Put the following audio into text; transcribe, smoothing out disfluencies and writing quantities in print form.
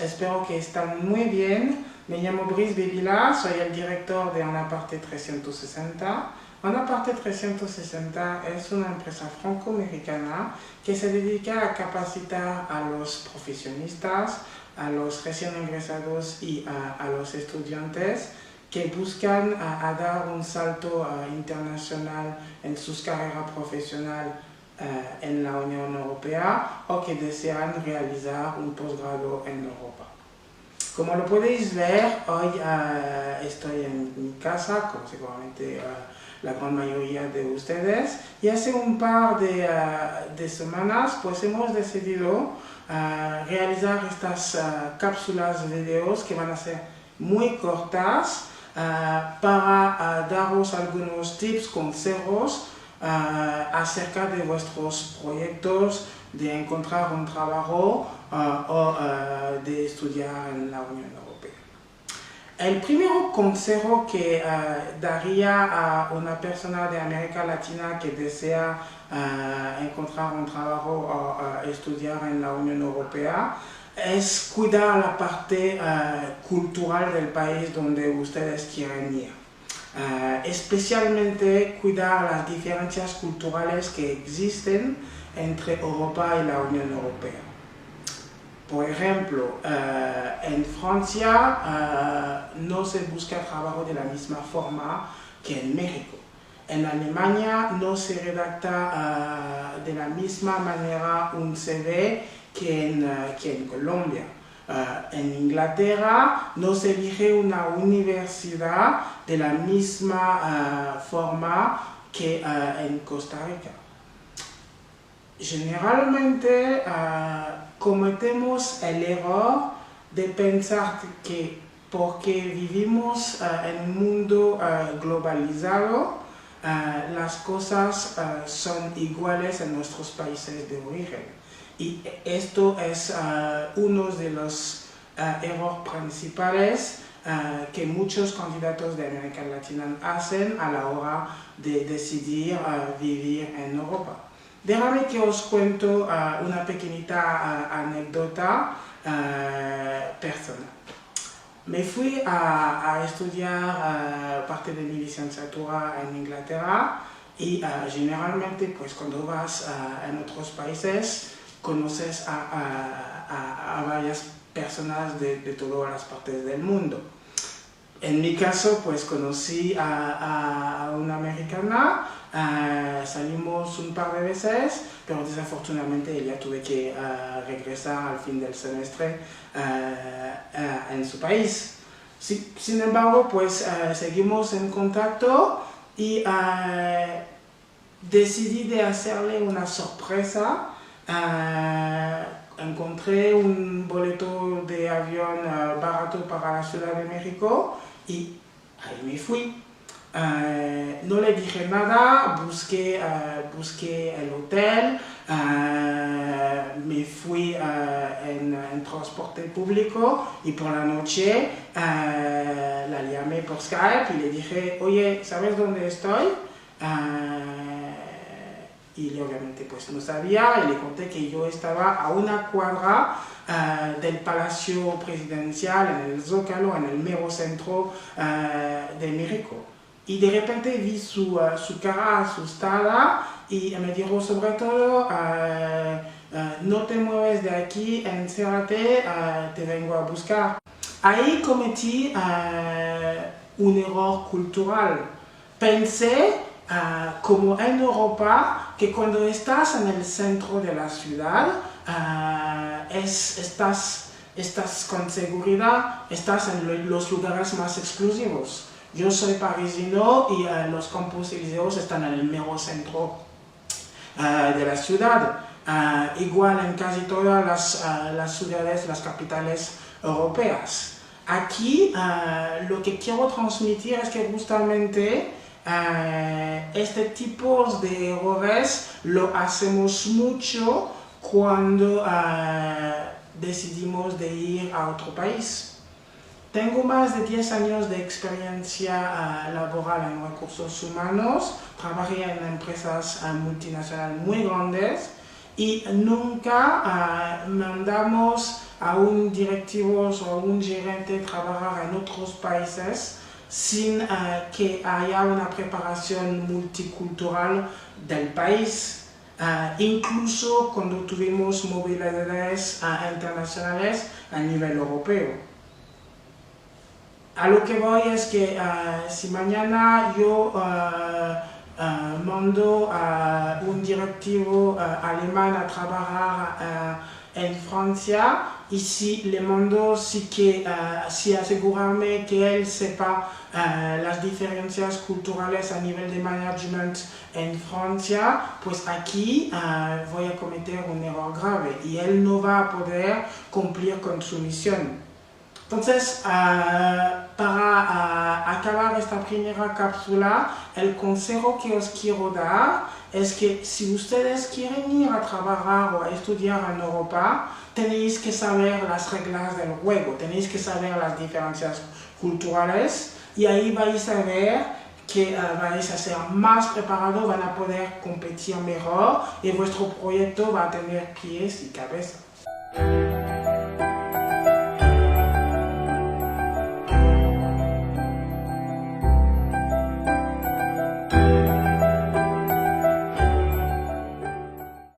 espero que están muy bien. Me llamo Brice Bebila, soy el director de Anaparte 360. Anaparte 360 es una empresa franco-americana que se dedica a capacitar a los profesionistas, a los recién ingresados y a los estudiantes que buscan a dar un salto internacional en sus carreras profesionales en la Unión Europea o que desean realizar un posgrado en Europa. Como lo podéis ver, hoy estoy en mi casa, como seguramente la gran mayoría de ustedes, y hace un par de semanas pues hemos decidido realizar estas cápsulas de videos que van a ser muy cortas para daros algunos tips, consejos acerca de vuestros proyectos, de encontrar un trabajo o de estudiar en la Unión Europea. El primer consejo que daría a una persona de América Latina que desea encontrar un trabajo o estudiar en la Unión Europea es cuidar la parte cultural del país donde ustedes quieren ir. Especialmente cuidar las diferencias culturales que existen entre Europa y la Unión Europea. Por ejemplo, en Francia no se busca trabajo de la misma forma que en México. En Alemania no se redacta de la misma manera un CV que en Colombia. En Inglaterra no se elige una universidad de la misma forma que en Costa Rica. Generalmente cometemos el error de pensar que porque vivimos en un mundo globalizado, las cosas son iguales en nuestros países de origen. Y esto es uno de los errores principales que muchos candidatos de América Latina hacen a la hora de decidir vivir en Europa. Déjame que os cuento una pequeñita anécdota personal. Me fui a estudiar parte de mi licenciatura en Inglaterra y generalmente pues cuando vas en otros países conoces a varias personas de todas las partes del mundo. En mi caso, pues conocí a una americana, salimos un par de veces, pero desafortunadamente ella tuve que regresar al fin del semestre en su país. Sin embargo, pues seguimos en contacto y decidí de hacerle una sorpresa. Encontré un boleto de avión barato para la Ciudad de México y ahí me fui. No le dije nada, busqué el hotel, me fui en transporte público y por la noche la llamé por Skype y le dije, oye, ¿sabes dónde estoy? Y obviamente pues no sabía y le conté que yo estaba a una cuadra del Palacio Presidencial, en el Zócalo, en el mero centro de México. Y de repente vi su cara asustada y me dijo sobre todo, no te mueves de aquí, encérrate, te vengo a buscar. Ahí cometí un error cultural. Pensé como en Europa, que cuando estás en el centro de la ciudad, estás con seguridad, estás en los lugares más exclusivos. Yo soy parisino y los campus elíseos están en el mero centro de la ciudad. Igual en casi todas las ciudades, las capitales europeas. Aquí lo que quiero transmitir es que justamente este tipo de errores lo hacemos mucho cuando decidimos de ir a otro país. Tengo más de 10 años de experiencia laboral en recursos humanos, trabajé en empresas multinacionales muy grandes y nunca mandamos a un directivo o a un gerente trabajar en otros países sin que haya una preparación multicultural del país. Incluso cuando tuvimos movilidades internacionales a nivel europeo. A lo que voy es que si mañana yo mando a un directivo alemán a trabajar en Francia y si le mando si asegurarme que él sepa las diferencias culturales a nivel de management en Francia, pues aquí voy a cometer un error grave y él no va a poder cumplir con su misión. Entonces, para acabar esta primera cápsula, el consejo que os quiero dar es que si ustedes quieren ir a trabajar o a estudiar en Europa, tenéis que saber las reglas del juego, tenéis que saber las diferencias culturales y ahí vais a ver que vais a ser más preparados, van a poder competir mejor y vuestro proyecto va a tener pies y cabeza.